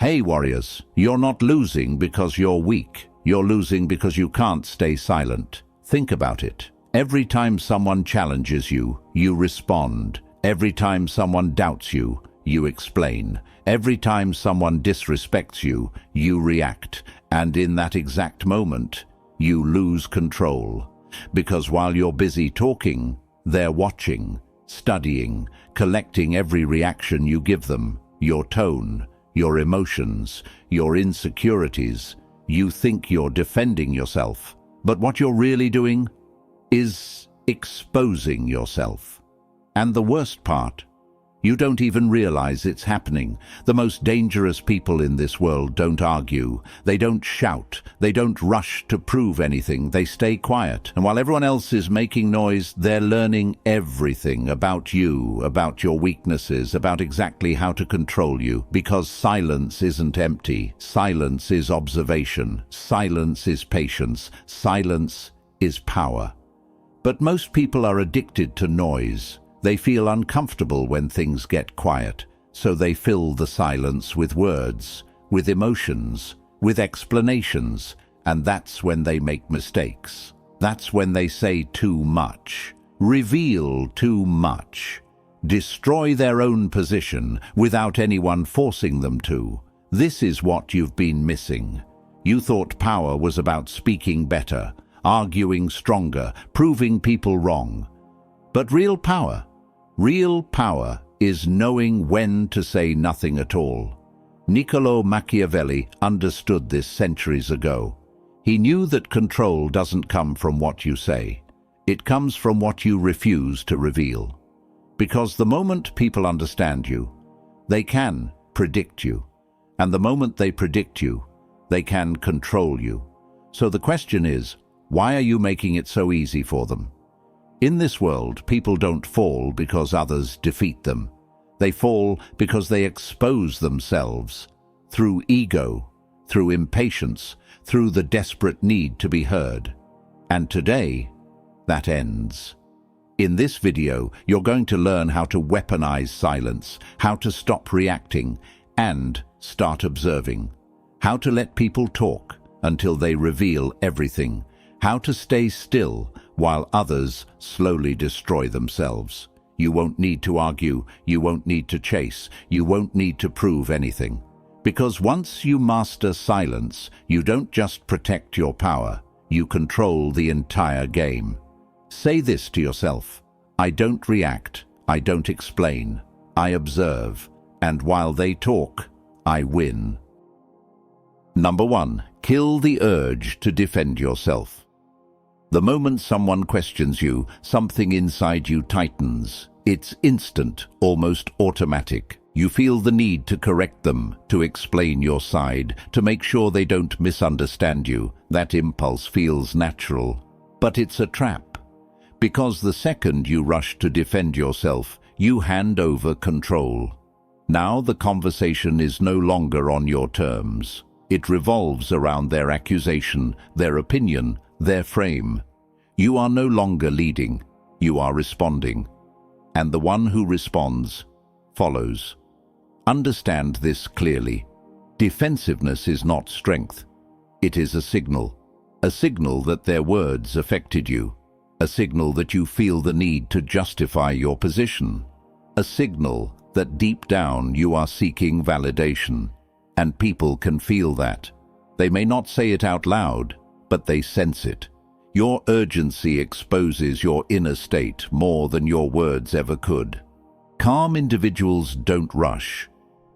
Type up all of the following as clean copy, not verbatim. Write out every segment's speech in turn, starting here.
Hey warriors, you're not losing because you're weak. You're losing because you can't stay silent. Think about it. Every time someone challenges you, you respond. Every time someone doubts you, you explain. Every time someone disrespects you, you react. And in that exact moment, you lose control. Because while you're busy talking, they're watching, studying, collecting every reaction you give them, your tone, your emotions, your insecurities. You think you're defending yourself, but what you're really doing is exposing yourself. And the worst part, you don't even realize it's happening. The most dangerous people in this world don't argue. They don't shout. They don't rush to prove anything. They stay quiet. And while everyone else is making noise, they're learning everything about you, about your weaknesses, about exactly how to control you. Because silence isn't empty. Silence is observation. Silence is patience. Silence is power. But most people are addicted to noise. They feel uncomfortable when things get quiet, so they fill the silence with words, with emotions, with explanations, and that's when they make mistakes. That's when they say too much, reveal too much, destroy their own position without anyone forcing them to. This is what you've been missing. You thought power was about speaking better, arguing stronger, proving people wrong. But real power is knowing when to say nothing at all. Niccolò Machiavelli understood this centuries ago. He knew that control doesn't come from what you say. It comes from what you refuse to reveal. Because the moment people understand you, they can predict you. And the moment they predict you, they can control you. So the question is, why are you making it so easy for them? In this world, people don't fall because others defeat them. They fall because they expose themselves through ego, through impatience, through the desperate need to be heard. And today, that ends. In this video, you're going to learn how to weaponize silence, how to stop reacting, and start observing. How to let people talk until they reveal everything. How to stay still while others slowly destroy themselves. You won't need to argue, you won't need to chase, you won't need to prove anything. Because once you master silence, you don't just protect your power, you control the entire game. Say this to yourself: I don't react, I don't explain, I observe, and while they talk, I win. Number 1. Kill the urge to defend yourself. The moment someone questions you, something inside you tightens. It's instant, almost automatic. You feel the need to correct them, to explain your side, to make sure they don't misunderstand you. That impulse feels natural. But it's a trap. Because the second you rush to defend yourself, you hand over control. Now the conversation is no longer on your terms. It revolves around their accusation, their opinion, their frame. You are no longer leading, you are responding. And the one who responds follows. Understand this clearly. Defensiveness is not strength. It is a signal that their words affected you, a signal that you feel the need to justify your position, a signal that deep down you are seeking validation. And people can feel that. They may not say it out loud, but they sense it. Your urgency exposes your inner state more than your words ever could. Calm individuals don't rush.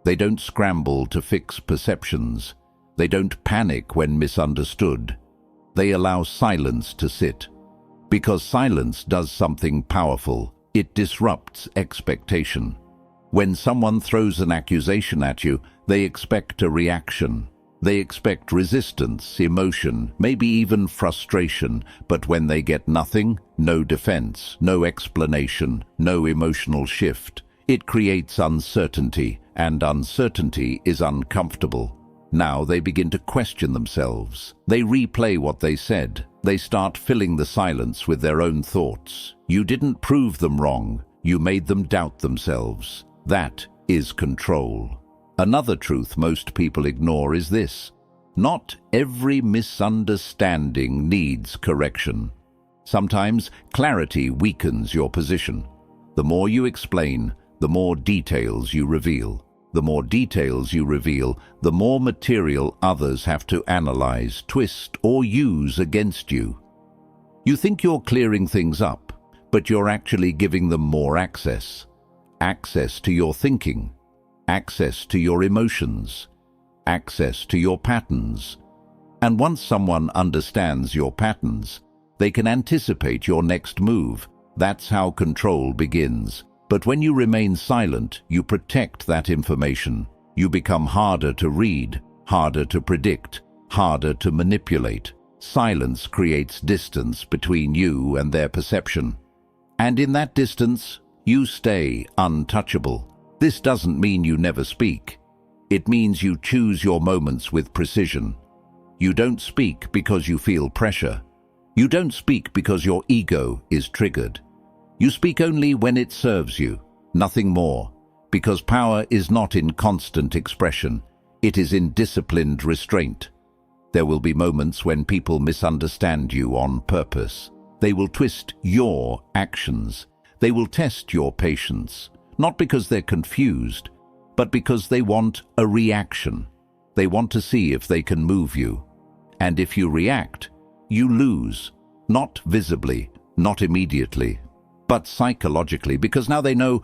They don't scramble to fix perceptions. They don't panic when misunderstood. They allow silence to sit. Because silence does something powerful. It disrupts expectation. When someone throws an accusation at you, they expect a reaction. They expect resistance, emotion, maybe even frustration, but when they get nothing, no defense, no explanation, no emotional shift, it creates uncertainty, and uncertainty is uncomfortable. Now they begin to question themselves. They replay what they said. They start filling the silence with their own thoughts. You didn't prove them wrong. You made them doubt themselves. That is control. Another truth most people ignore is this: not every misunderstanding needs correction. Sometimes clarity weakens your position. The more you explain, the more details you reveal. The more details you reveal, the more material others have to analyze, twist, or use against you. You think you're clearing things up, but you're actually giving them more access. Access to your thinking, access to your emotions, access to your patterns. And once someone understands your patterns, they can anticipate your next move. That's how control begins. But when you remain silent, you protect that information. You become harder to read, harder to predict, harder to manipulate. Silence creates distance between you and their perception. And in that distance, you stay untouchable. This doesn't mean you never speak. It means you choose your moments with precision. You don't speak because you feel pressure. You don't speak because your ego is triggered. You speak only when it serves you, nothing more, because power is not in constant expression. It is in disciplined restraint. There will be moments when people misunderstand you on purpose. They will twist your actions. They will test your patience, not because they're confused, but because they want a reaction. They want to see if they can move you. And if you react, you lose, not visibly, not immediately, but psychologically, because now they know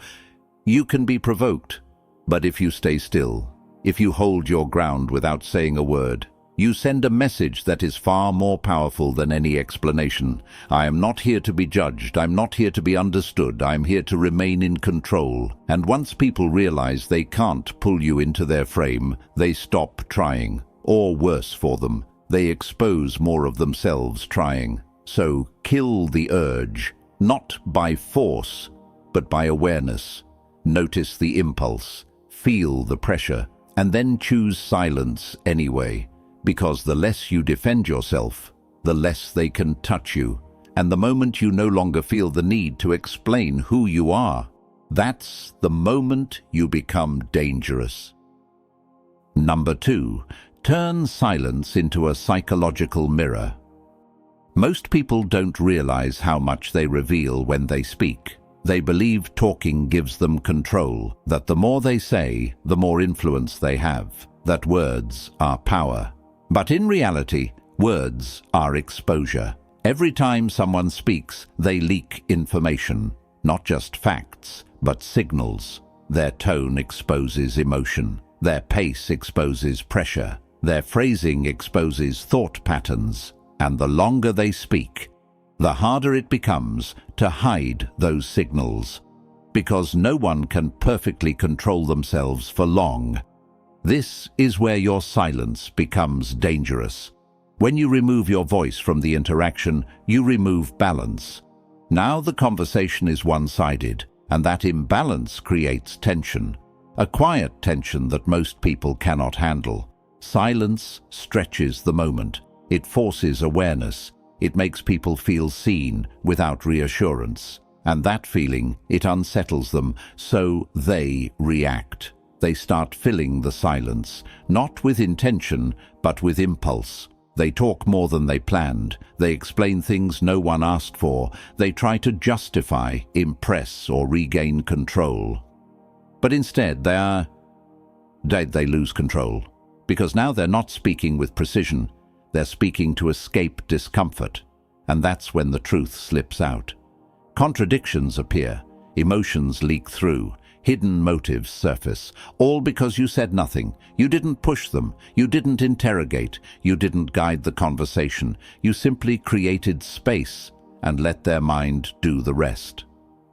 you can be provoked. But if you stay still, if you hold your ground without saying a word, you send a message that is far more powerful than any explanation. I am not here to be judged. I'm not here to be understood. I'm here to remain in control. And once people realize they can't pull you into their frame, they stop trying. Or worse for them, they expose more of themselves trying. So kill the urge. Not by force, but by awareness. Notice the impulse, feel the pressure, and then choose silence anyway. Because the less you defend yourself, the less they can touch you. And the moment you no longer feel the need to explain who you are, that's the moment you become dangerous. Number 2, turn silence into a psychological mirror. Most people don't realize how much they reveal when they speak. They believe talking gives them control, that the more they say, the more influence they have, that words are power. But in reality, words are exposure. Every time someone speaks, they leak information, not just facts, but signals. Their tone exposes emotion. Their pace exposes pressure. Their phrasing exposes thought patterns. And the longer they speak, the harder it becomes to hide those signals, because no one can perfectly control themselves for long. This is where your silence becomes dangerous. When you remove your voice from the interaction, you remove balance. Now the conversation is one-sided, and that imbalance creates tension, a quiet tension that most people cannot handle. Silence stretches the moment. It forces awareness. It makes people feel seen without reassurance. And that feeling, it unsettles them, so they react. They start filling the silence, not with intention, but with impulse. They talk more than they planned. They explain things no one asked for. They try to justify, impress, or regain control. But instead, they lose control. Because now they're not speaking with precision. They're speaking to escape discomfort, and that's when the truth slips out. Contradictions appear, emotions leak through, hidden motives surface, all because you said nothing. You didn't push them, you didn't interrogate, you didn't guide the conversation. You simply created space and let their mind do the rest.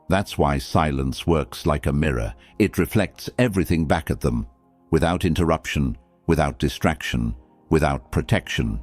That's why silence works like a mirror. It reflects everything back at them, without interruption, without distraction, without protection.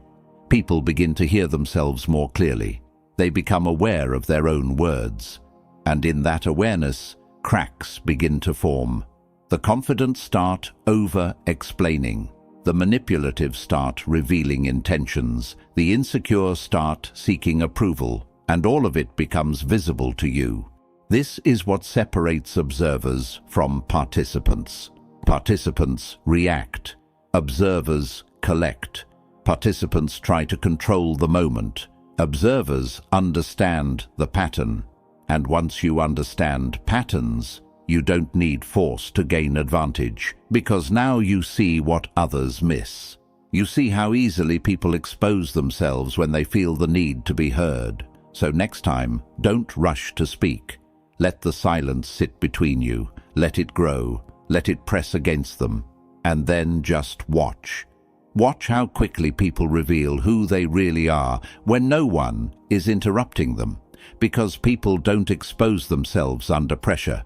People begin to hear themselves more clearly. They become aware of their own words. And in that awareness, cracks begin to form. The confident start over-explaining. The manipulative start revealing intentions. The insecure start seeking approval. And all of it becomes visible to you. This is what separates observers from participants. Participants react. Observers collect. Participants try to control the moment. Observers understand the pattern. And once you understand patterns, you don't need force to gain advantage, because now you see what others miss. You see how easily people expose themselves when they feel the need to be heard. So next time, don't rush to speak. Let the silence sit between you. Let it grow. Let it press against them. And then just watch. Watch how quickly people reveal who they really are when no one is interrupting them. Because people don't expose themselves under pressure.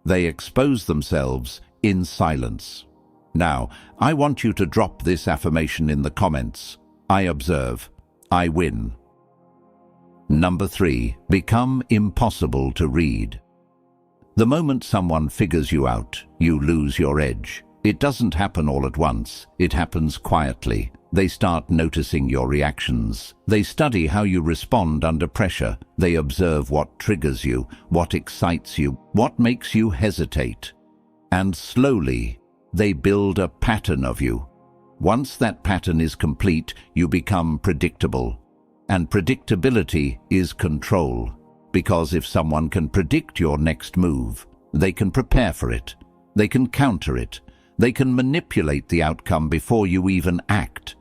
They expose themselves in silence. Now, I want you to drop this affirmation in the comments. I observe. I win. Number 3. Become impossible to read. The moment someone figures you out, you lose your edge. It doesn't happen all at once. It happens quietly. They start noticing your reactions. They study how you respond under pressure. They observe what triggers you, what excites you, what makes you hesitate. And slowly, they build a pattern of you. Once that pattern is complete, you become predictable. And predictability is control. Because if someone can predict your next move, they can prepare for it. They can counter it. They can manipulate the outcome before you even act.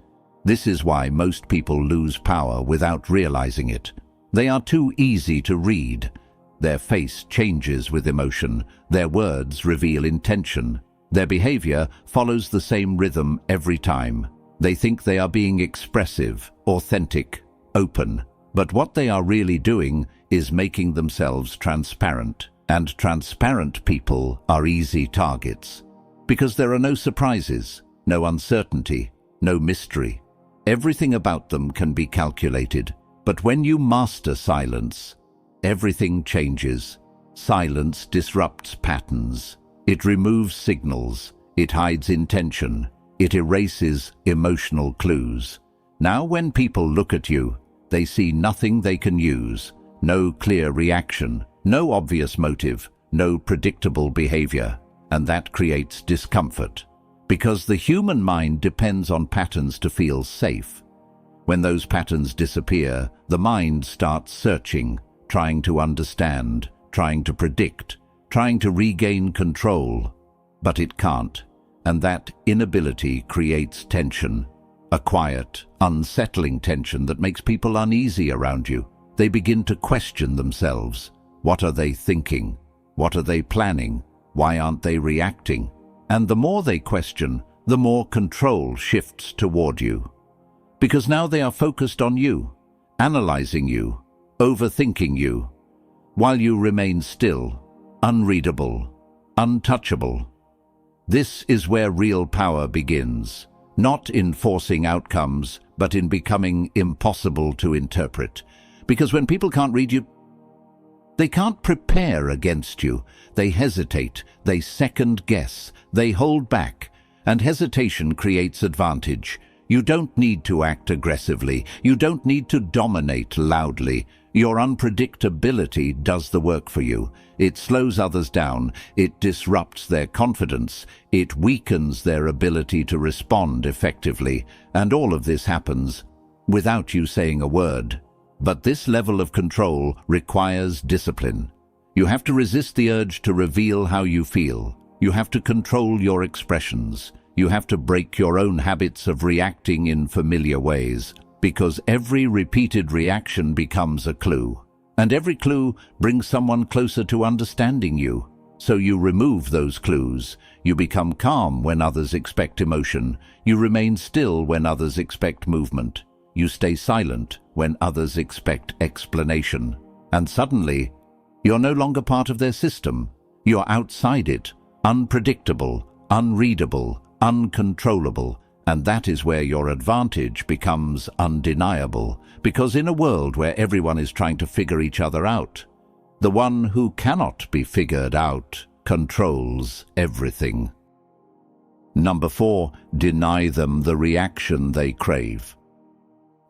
This is why most people lose power without realizing it. They are too easy to read. Their face changes with emotion. Their words reveal intention. Their behavior follows the same rhythm every time. They think they are being expressive, authentic, open. But what they are really doing is making themselves transparent. And transparent people are easy targets. Because there are no surprises, no uncertainty, no mystery. Everything about them can be calculated. But when you master silence, everything changes. Silence disrupts patterns. It removes signals. It hides intention. It erases emotional clues. Now when people look at you, they see nothing they can use. No clear reaction. No obvious motive. No predictable behavior. And that creates discomfort. Because the human mind depends on patterns to feel safe. When those patterns disappear, the mind starts searching, trying to understand, trying to predict, trying to regain control. But it can't, and that inability creates tension. A quiet, unsettling tension that makes people uneasy around you. They begin to question themselves. What are they thinking? What are they planning? Why aren't they reacting? And the more they question, the more control shifts toward you. Because now they are focused on you, analyzing you, overthinking you, while you remain still, unreadable, untouchable. This is where real power begins, not in forcing outcomes, but in becoming impossible to interpret. Because when people can't read you, they can't prepare against you. They hesitate, they second-guess, they hold back, and hesitation creates advantage. You don't need to act aggressively. You don't need to dominate loudly. Your unpredictability does the work for you. It slows others down. It disrupts their confidence. It weakens their ability to respond effectively. And all of this happens without you saying a word. But this level of control requires discipline. You have to resist the urge to reveal how you feel. You have to control your expressions. You have to break your own habits of reacting in familiar ways, because every repeated reaction becomes a clue. And every clue brings someone closer to understanding you. So you remove those clues. You become calm when others expect emotion. You remain still when others expect movement. You stay silent when others expect explanation. And suddenly, you're no longer part of their system. You're outside it, unpredictable, unreadable, uncontrollable. And that is where your advantage becomes undeniable. Because in a world where everyone is trying to figure each other out, the one who cannot be figured out controls everything. Number 4, deny them the reaction they crave.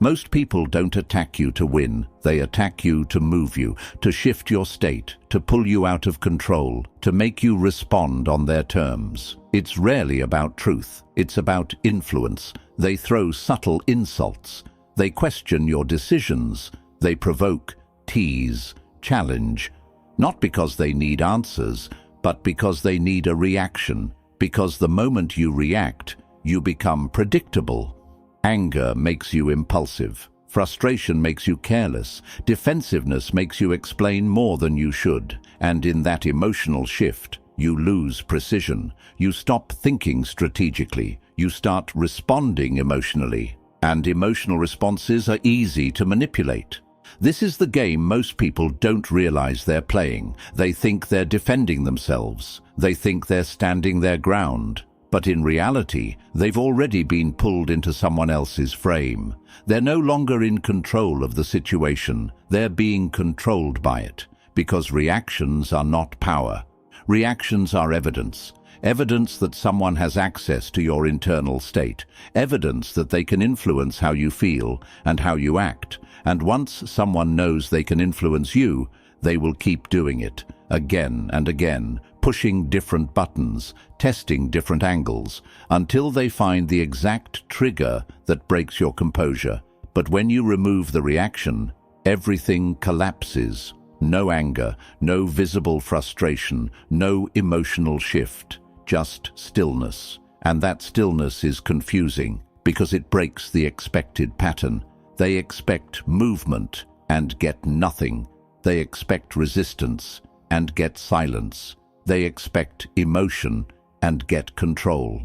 Most people don't attack you to win. They attack you to move you, to shift your state, to pull you out of control, to make you respond on their terms. It's rarely about truth. It's about influence. They throw subtle insults. They question your decisions. They provoke, tease, challenge, not because they need answers, but because they need a reaction. Because the moment you react, you become predictable. Anger makes you impulsive. Frustration makes you careless. Defensiveness makes you explain more than you should. And in that emotional shift, you lose precision. You stop thinking strategically. You start responding emotionally. And emotional responses are easy to manipulate. This is the game most people don't realize they're playing. They think they're defending themselves. They think they're standing their ground. But in reality, they've already been pulled into someone else's frame. They're no longer in control of the situation. They're being controlled by it. Because reactions are not power. Reactions are evidence. Evidence that someone has access to your internal state. Evidence that they can influence how you feel and how you act. And once someone knows they can influence you, they will keep doing it, again and again, pushing different buttons, testing different angles, until they find the exact trigger that breaks your composure. But when you remove the reaction, everything collapses. No anger, no visible frustration, no emotional shift, just stillness. And that stillness is confusing because it breaks the expected pattern. They expect movement and get nothing. They expect resistance and get silence. They expect emotion and get control.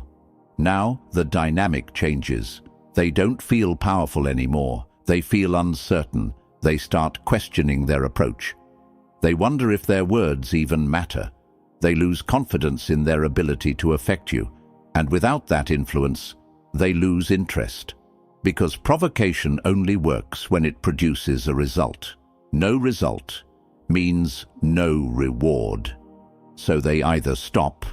Now the dynamic changes. They don't feel powerful anymore. They feel uncertain. They start questioning their approach. They wonder if their words even matter. They lose confidence in their ability to affect you. And without that influence, they lose interest. Because provocation only works when it produces a result. No result means no reward. So they either stop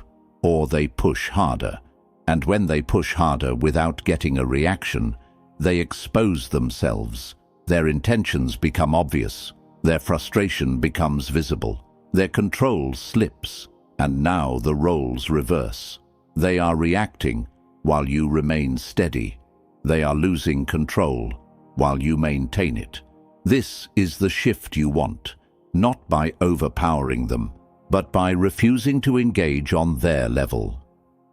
or they push harder. And when they push harder without getting a reaction, they expose themselves. Their intentions become obvious. Their frustration becomes visible. Their control slips. And now the roles reverse. They are reacting while you remain steady. They are losing control while you maintain it. This is the shift you want, not by overpowering them, but by refusing to engage on their level.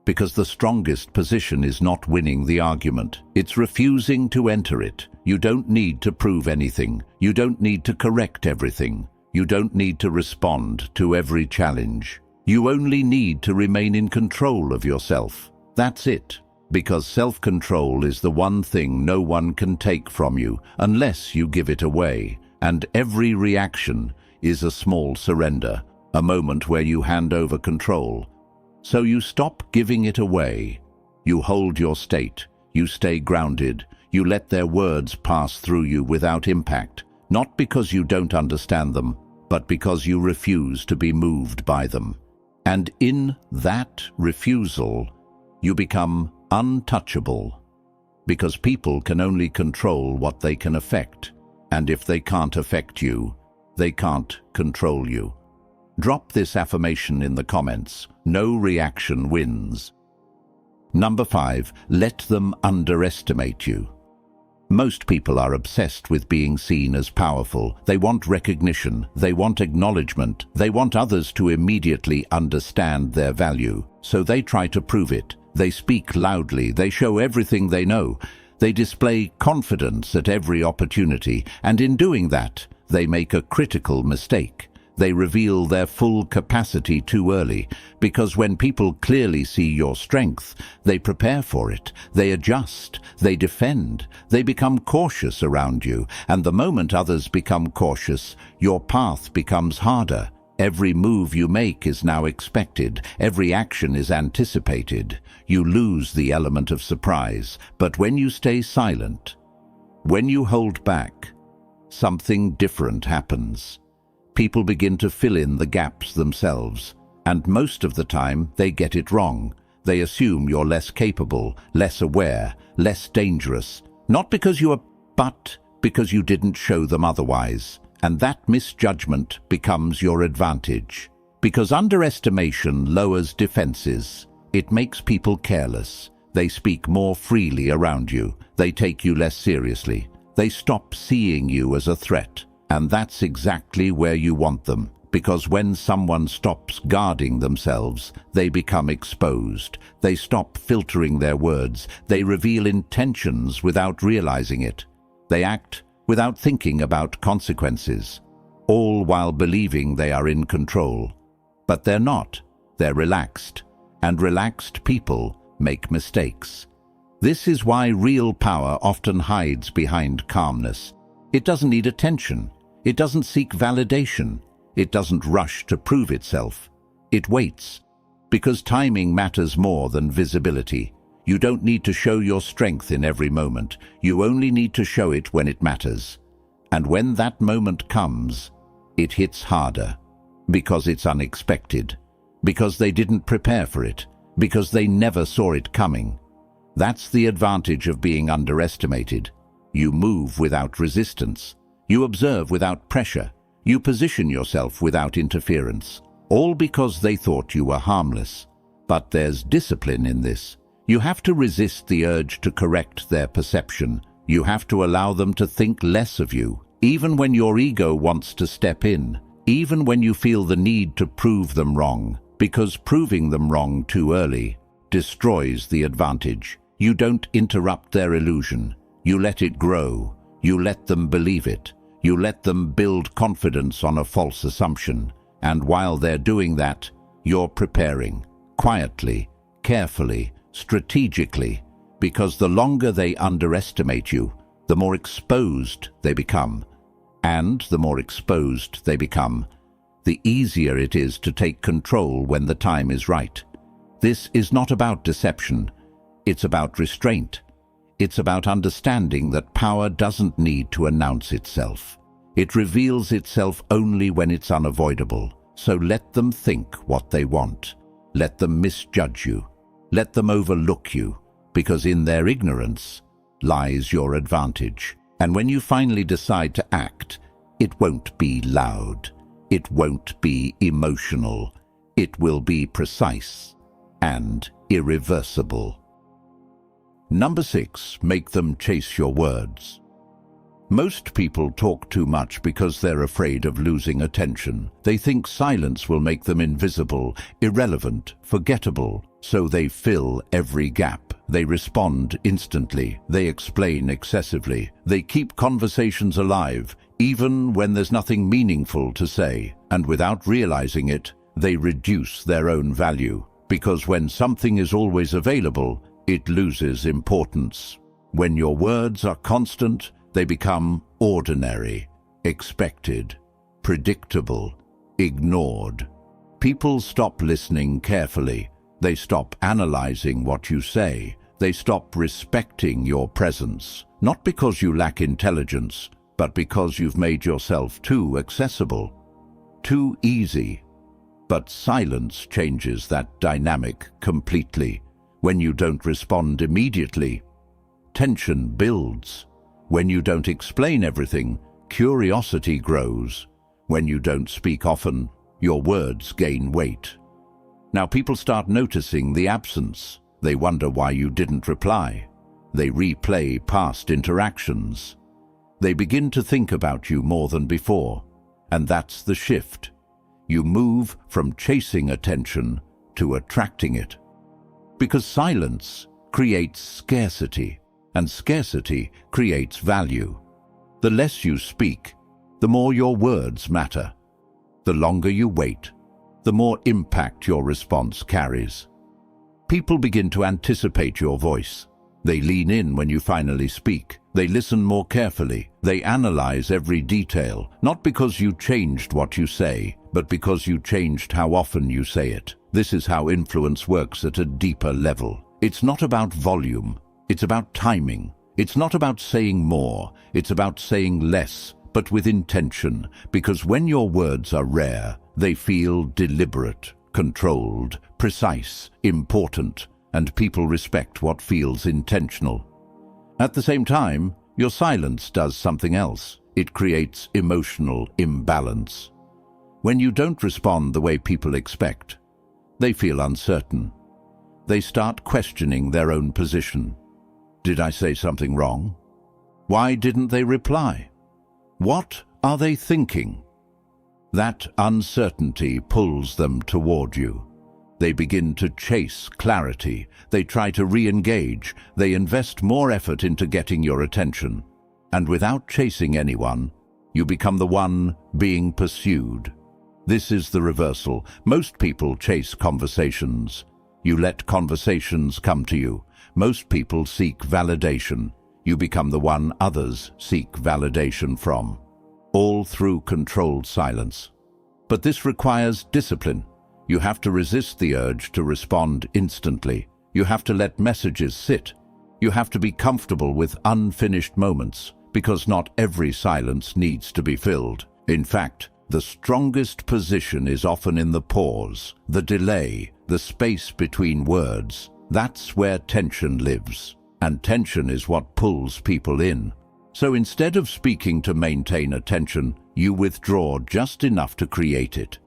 Because the strongest position is not winning the argument, it's refusing to enter it. You don't need to prove anything. You don't need to correct everything. You don't need to respond to every challenge. You only need to remain in control of yourself. That's it. Because self-control is the one thing no one can take from you unless you give it away. And every reaction is a small surrender, a moment where you hand over control. So you stop giving it away. You hold your state. You stay grounded. You let their words pass through you without impact, not because you don't understand them, but because you refuse to be moved by them. And in that refusal, you become untouchable, because people can only control what they can affect, and if they can't affect you, they can't control you. Drop this affirmation in the comments. No reaction wins. Number 5, let them underestimate you. Most people are obsessed with being seen as powerful. They want recognition. They want acknowledgement. They want others to immediately understand their value. So they try to prove it. They speak loudly. They show everything they know. They display confidence at every opportunity. And in doing that, they make a critical mistake. They reveal their full capacity too early, because when people clearly see your strength, they prepare for it, they adjust, they defend, they become cautious around you, and the moment others become cautious, your path becomes harder. Every move you make is now expected, every action is anticipated. You lose the element of surprise, but when you stay silent, when you hold back, something different happens. People begin to fill in the gaps themselves, and most of the time they get it wrong. They assume you're less capable, less aware, less dangerous, not because you are but because you didn't show them otherwise. And that misjudgment becomes your advantage. Because underestimation lowers defenses. It makes people careless. They speak more freely around you. They take you less seriously. They stop seeing you as a threat. And that's exactly where you want them. Because when someone stops guarding themselves, they become exposed. They stop filtering their words. They reveal intentions without realizing it. They act without thinking about consequences, all while believing they are in control. But they're not. They're relaxed. And relaxed people make mistakes. This is why real power often hides behind calmness. It doesn't need attention. It doesn't seek validation. It doesn't rush to prove itself. It waits. Because timing matters more than visibility. You don't need to show your strength in every moment. You only need to show it when it matters. And when that moment comes, it hits harder. Because it's unexpected. Because they didn't prepare for it. Because they never saw it coming. That's the advantage of being underestimated. You move without resistance. You observe without pressure. You position yourself without interference. All because they thought you were harmless. But there's discipline in this. You have to resist the urge to correct their perception. You have to allow them to think less of you, even when your ego wants to step in, even when you feel the need to prove them wrong, because proving them wrong too early destroys the advantage. You don't interrupt their illusion. You let it grow. You let them believe it. You let them build confidence on a false assumption. And while they're doing that, you're preparing, quietly, carefully, strategically, because the longer they underestimate you, the more exposed they become. And the more exposed they become, the easier it is to take control when the time is right. This is not about deception. It's about restraint. It's about understanding that power doesn't need to announce itself. It reveals itself only when it's unavoidable. So let them think what they want. Let them misjudge you. Let them overlook you, because in their ignorance lies your advantage. And when you finally decide to act, it won't be loud. It won't be emotional. It will be precise and irreversible. Number 6, make them chase your words. Most people talk too much because they're afraid of losing attention. They think silence will make them invisible, irrelevant, forgettable. So they fill every gap. They respond instantly. They explain excessively. They keep conversations alive, even when there's nothing meaningful to say. And without realizing it, they reduce their own value. Because when something is always available, it loses importance. When your words are constant, they become ordinary, expected, predictable, ignored. People stop listening carefully. They stop analyzing what you say. They stop respecting your presence, not because you lack intelligence, but because you've made yourself too accessible, too easy. But silence changes that dynamic completely. When you don't respond immediately, tension builds. When you don't explain everything, curiosity grows. When you don't speak often, your words gain weight. Now people start noticing the absence. They wonder why you didn't reply. They replay past interactions. They begin to think about you more than before. And that's the shift. You move from chasing attention to attracting it. Because silence creates scarcity, and scarcity creates value. The less you speak, the more your words matter. The longer you wait, the more impact your response carries. People begin to anticipate your voice. They lean in when you finally speak. They listen more carefully. They analyze every detail, not because you changed what you say, but because you changed how often you say it. This is how influence works at a deeper level. It's not about volume. It's about timing. It's not about saying more. It's about saying less, but with intention, because when your words are rare, they feel deliberate, controlled, precise, important, and people respect what feels intentional. At the same time, Your silence does something else. It creates emotional imbalance. When you don't respond the way people expect, they feel uncertain. They start questioning their own position. Did I say something wrong? Why didn't they reply? What are they thinking? That uncertainty pulls them toward you. They begin to chase clarity. They try to re-engage. They invest more effort into getting your attention. And without chasing anyone, you become the one being pursued. This is the reversal. Most people chase conversations. You let conversations come to you. Most people seek validation. You become the one others seek validation from. All through controlled silence. But this requires discipline. You have to resist the urge to respond instantly. You have to let messages sit. You have to be comfortable with unfinished moments, because not every silence needs to be filled. In fact, the strongest position is often in the pause, the delay, the space between words. That's where tension lives. And tension is what pulls people in. So instead of speaking to maintain attention, you withdraw just enough to create it.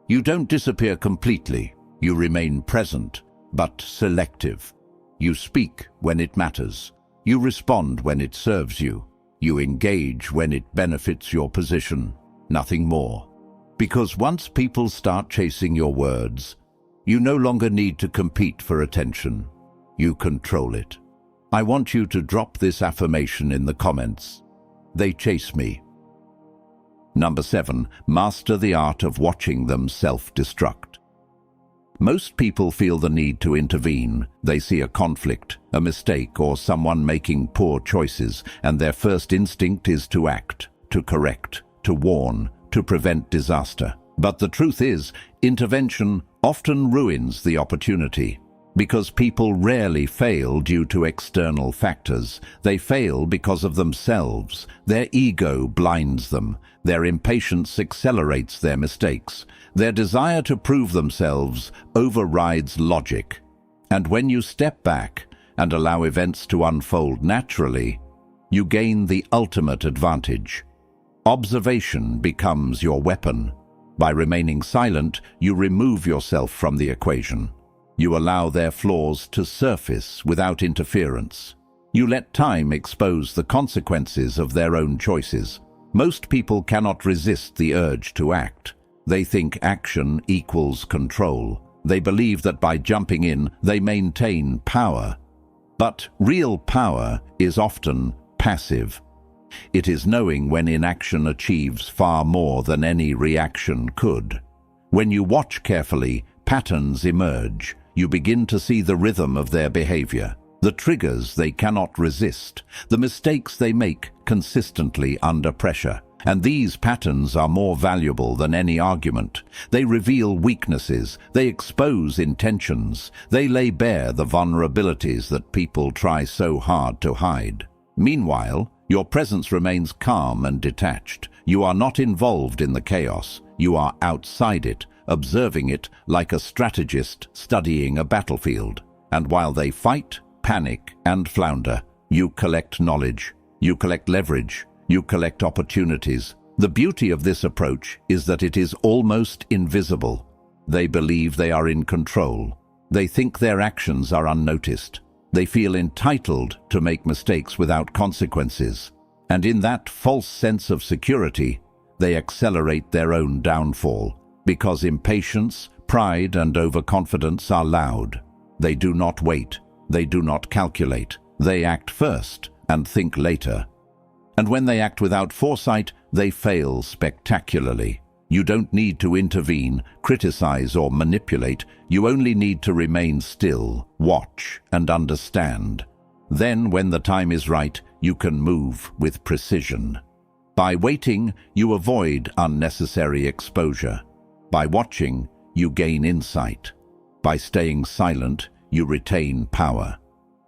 You don't disappear completely. You remain present, but selective. You speak when it matters. You respond when it serves you. You engage when it benefits your position. Nothing more. Because once people start chasing your words, you no longer need to compete for attention. You control it. I want you to drop this affirmation in the comments. They chase me. Number 7, master the art of watching them self-destruct. Most people feel the need to intervene. They see a conflict, a mistake, or someone making poor choices, and their first instinct is to act, to correct, to warn, to prevent disaster. But the truth is, intervention often ruins the opportunity. Because people rarely fail due to external factors. They fail because of themselves. Their ego blinds them. Their impatience accelerates their mistakes. Their desire to prove themselves overrides logic. And when you step back and allow events to unfold naturally, you gain the ultimate advantage. Observation becomes your weapon. By remaining silent, you remove yourself from the equation. You allow their flaws to surface without interference. You let time expose the consequences of their own choices. Most people cannot resist the urge to act. They think action equals control. They believe that by jumping in, they maintain power. But real power is often passive. It is knowing when inaction achieves far more than any reaction could. When you watch carefully, patterns emerge. You begin to see the rhythm of their behavior, the triggers they cannot resist, the mistakes they make consistently under pressure. And these patterns are more valuable than any argument. They reveal weaknesses, they expose intentions, they lay bare the vulnerabilities that people try so hard to hide. Meanwhile, your presence remains calm and detached. You are not involved in the chaos. You are outside it, observing it like a strategist studying a battlefield. And while they fight, panic, and flounder, you collect knowledge, you collect leverage, you collect opportunities. The beauty of this approach is that it is almost invisible. They believe they are in control. They think their actions are unnoticed. They feel entitled to make mistakes without consequences. And in that false sense of security, they accelerate their own downfall. Because impatience, pride, and overconfidence are loud. They do not wait. They do not calculate. They act first and think later. And when they act without foresight, they fail spectacularly. You don't need to intervene, criticize, or manipulate. You only need to remain still, watch, and understand. Then, when the time is right, you can move with precision. By waiting, you avoid unnecessary exposure. By watching, you gain insight. By staying silent, you retain power.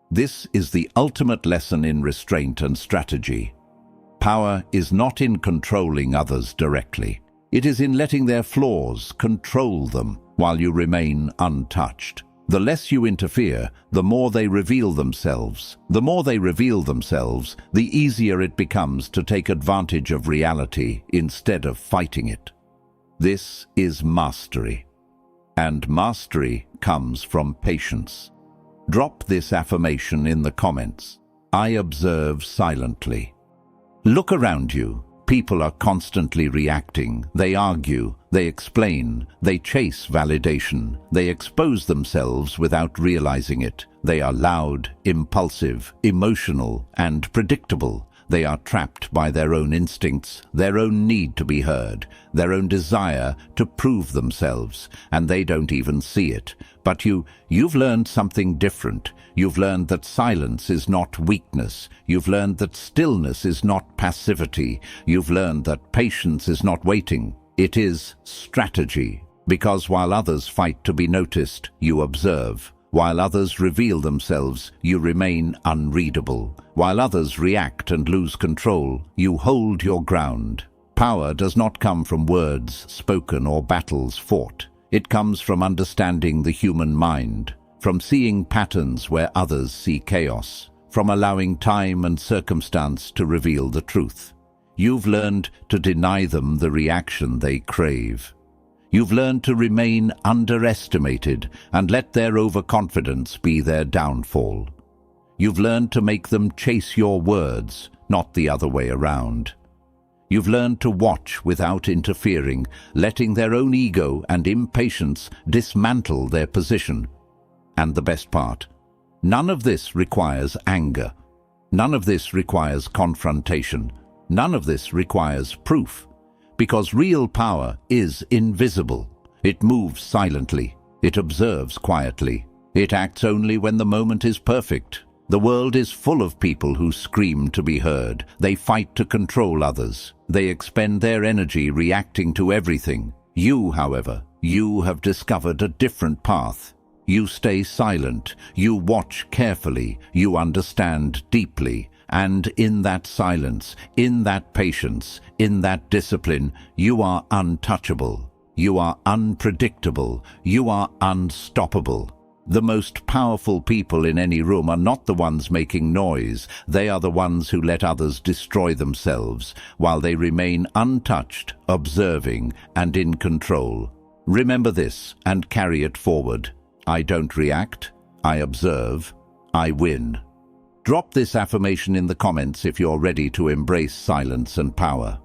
This is the ultimate lesson in restraint and strategy. Power is not in controlling others directly. It is in letting their flaws control them while you remain untouched. The less you interfere, the more they reveal themselves. The more they reveal themselves, the easier it becomes to take advantage of reality instead of fighting it. This is mastery. And mastery comes from patience. Drop this affirmation in the comments. I observe silently. Look around you. People are constantly reacting. They argue, they explain, they chase validation, they expose themselves without realizing it. They are loud, impulsive, emotional, and predictable. They are trapped by their own instincts, their own need to be heard, their own desire to prove themselves, and they don't even see it. But you've learned something different. You've learned that silence is not weakness. You've learned that stillness is not passivity. You've learned that patience is not waiting. It is strategy. Because while others fight to be noticed, you observe. While others reveal themselves, you remain unreadable. While others react and lose control, you hold your ground. Power does not come from words spoken or battles fought. It comes from understanding the human mind, from seeing patterns where others see chaos, from allowing time and circumstance to reveal the truth. You've learned to deny them the reaction they crave. You've learned to remain underestimated and let their overconfidence be their downfall. You've learned to make them chase your words, not the other way around. You've learned to watch without interfering, letting their own ego and impatience dismantle their position. And the best part, none of this requires anger. None of this requires confrontation. None of this requires proof. Because real power is invisible. It moves silently. It observes quietly. It acts only when the moment is perfect. The world is full of people who scream to be heard. They fight to control others. They expend their energy reacting to everything. You, however, you have discovered a different path. You stay silent. You watch carefully. You understand deeply. And in that silence, in that patience, in that discipline, you are untouchable. You are unpredictable. You are unstoppable. The most powerful people in any room are not the ones making noise. They are the ones who let others destroy themselves, while they remain untouched, observing, and in control. Remember this and carry it forward. I don't react. I observe. I win. Drop this affirmation in the comments if you're ready to embrace silence and power.